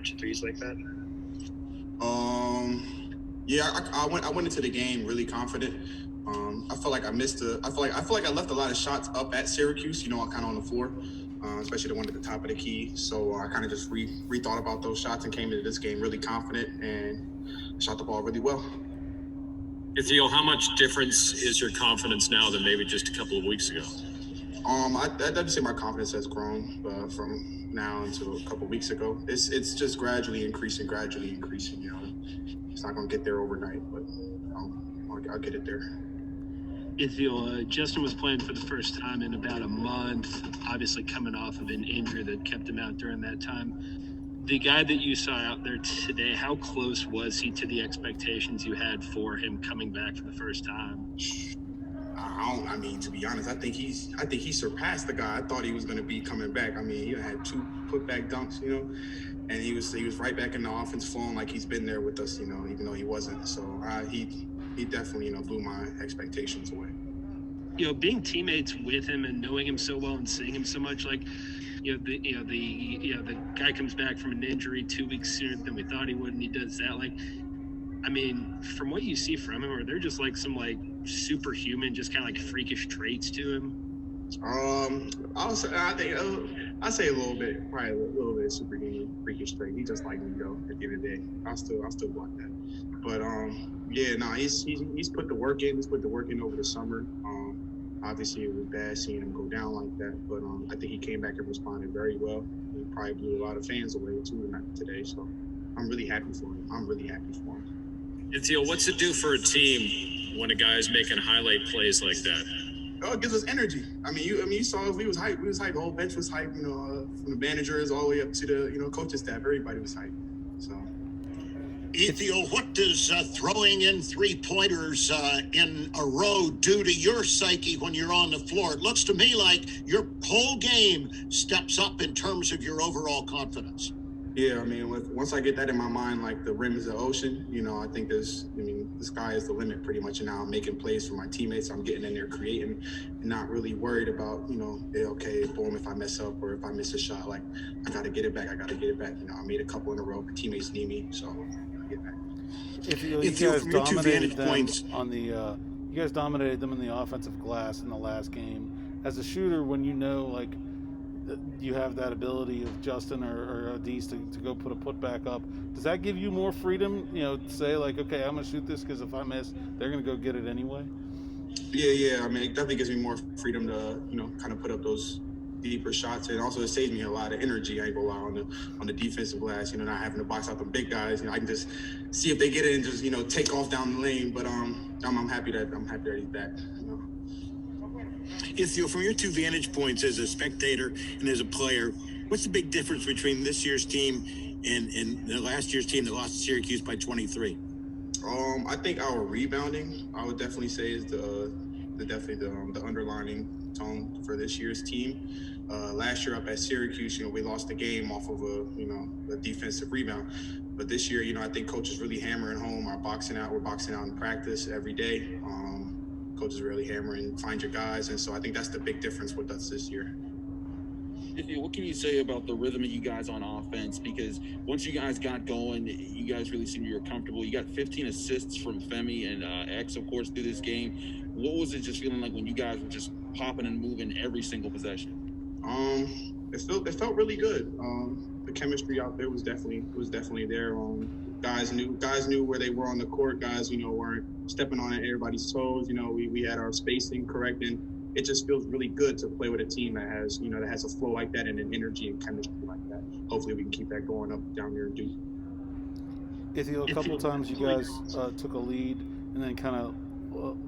bunch of threes like that? Yeah, I went into the game really confident. I feel like I left a lot of shots up at Syracuse, kind of on the floor, especially the one at the top of the key. So I kind of just rethought about those shots and came into this game really confident and shot the ball really well. Ithiel, how much difference is your confidence now than maybe just a couple of weeks ago? I'd definitely say my confidence has grown from now until a couple of weeks ago. It's just gradually increasing. It's not going to get there overnight, but I'll get it there. Ithiel, Justin was playing for the first time in about a month, obviously coming off of an injury that kept him out during that time. The guy that you saw out there today, how close was he to the expectations you had for him coming back for the first time? To be honest, I think he surpassed the guy I thought he was going to be coming back. He had 2 putback dunks, and he was right back in the offense flowing like he's been there with us, even though he wasn't. So he definitely, blew my expectations away. Being teammates with him and knowing him so well and seeing him so much, like, the guy comes back from an injury 2 weeks sooner than we thought he would, and he does that. Like, from what you see from him, are there just like some like superhuman, just kind of like freakish traits to him? I'll say a little bit, probably a little bit superhuman, freakish trait. He just like me though. At the end of the day, I'll still block that. But he's put the work in. He's put the work in over the summer. Obviously it was bad seeing him go down like that, but I think he came back and responded very well. He probably blew a lot of fans away too today. So I'm really happy for him. Ithiel, what's it do for a team when a guy is making highlight plays like that? Oh, it gives us energy. You saw us. We was hyped. The whole bench was hyped. From the managers all the way up to the coaching staff. Everybody was hyped. So, Ithiel, what does throwing in 3-pointers in a row do to your psyche when you're on the floor? It looks to me like your whole game steps up in terms of your overall confidence. Yeah, once I get that in my mind, like the rim is the ocean, I think the sky is the limit pretty much. And now I'm making plays for my teammates. I'm getting in there creating and not really worried about, okay, boom, if I mess up or if I miss a shot, like I got to get it back. I made a couple in a row. My teammates need me, so I get back. If you guys dominated them you guys dominated them in the offensive glass in the last game. As a shooter, when like you have that ability of Justin or Adis to go put a putback up, does that give you more freedom, to say like, okay, I'm going to shoot this because if I miss, they're going to go get it anyway? Yeah. It definitely gives me more freedom to, kind of put up those deeper shots. And also it saves me a lot of energy, I ain't gonna lie, on the defensive glass, not having to box out the big guys. I can just see if they get it and just, take off down the lane. But I'm happy that he's back. Ithiel, from your 2 vantage points as a spectator and as a player, what's the big difference between this year's team and the last year's team that lost to Syracuse by 23? I think our rebounding, I would definitely say, is the underlining tone for this year's team. Last year up at Syracuse, we lost the game off of a defensive rebound. But this year, I think coach is really hammering home our boxing out. We're boxing out in practice every day. Coach is really hammering, find your guys. And so I think that's the big difference with us this year. What can you say about the rhythm of you guys on offense? Because once you guys got going, you guys really seemed you were comfortable. You got 15 assists from Femi and X, of course, through this game. What was it just feeling like when you guys were just popping and moving every single possession? It felt really good. The chemistry out there was definitely there. Guys knew where they were on the court. Guys, weren't stepping on everybody's toes. We had our spacing correct, and it just feels really good to play with a team that has a flow like that and an energy and chemistry like that. Hopefully we can keep that going up down there in Duke. Ithiel, a couple of times you guys took a lead and then kind of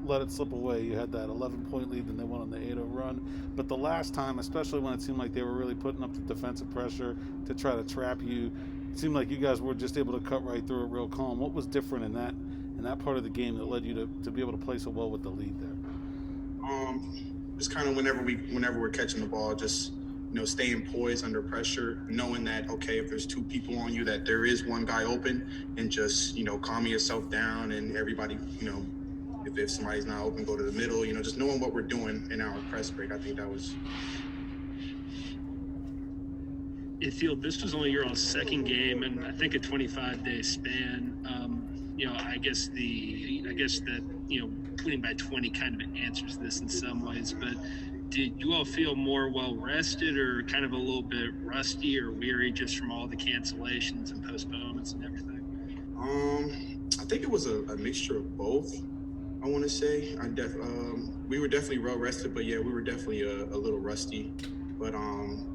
let it slip away. You had that 11-point lead, then they went on the 8-0 run. But the last time, especially when it seemed like they were really putting up the defensive pressure to try to trap you, it seemed like you guys were just able to cut right through it real calm. What was different in that part of the game that led you to be able to play so well with the lead there? Just kind of whenever we're catching the ball, just staying poised under pressure, knowing that, okay, if there's 2 people on you, that there is one guy open, and just calming yourself down, and everybody, if somebody's not open, go to the middle, just knowing what we're doing in our press break. I think that was. Ithiel, this was only your all second game, and I think a 25-day span. I guess that winning by 20 kind of answers this in some ways. But did you all feel more well rested, or kind of a little bit rusty or weary just from all the cancellations and postponements and everything? I think it was a mixture of both. I want to say we were definitely well rested, but yeah, we were definitely a little rusty. But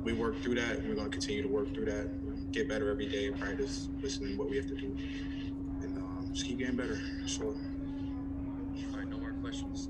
we worked through that, and we're going to continue to work through that, get better every day, practice, listening to what we have to do, and just keep getting better. So. All right, no more questions.